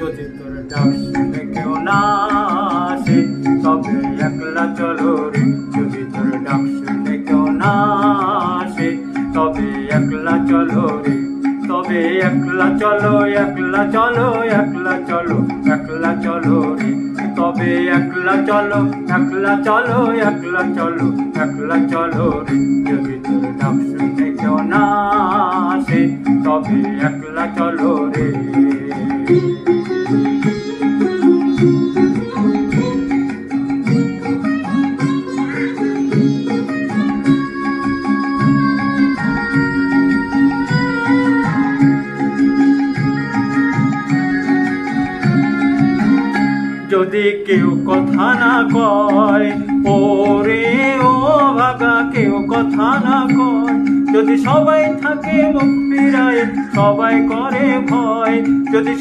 যদি তোর ডাক শুনে কেউ না আসে তবে একলা চলো রে। যদি তোর ডাক শুনে কেউ না আসে তবে একলা চলো রে। তবে একলা চলো, একলা চলো, একলা চলো, একলা চলো রে। তবে একলা চলো, একলা চলো, একলা চলো, একলা চলো রে। যদি তোর ডাক শুনে কেউ না আসে তবে একলা চলো রে। যদি কেউ কথা না কয় ওরে ও ভাগা, কেউ কথা না কয়, যদি সবাই থাকে মুখ ফিরায়, সবাই করে ভয়, যদি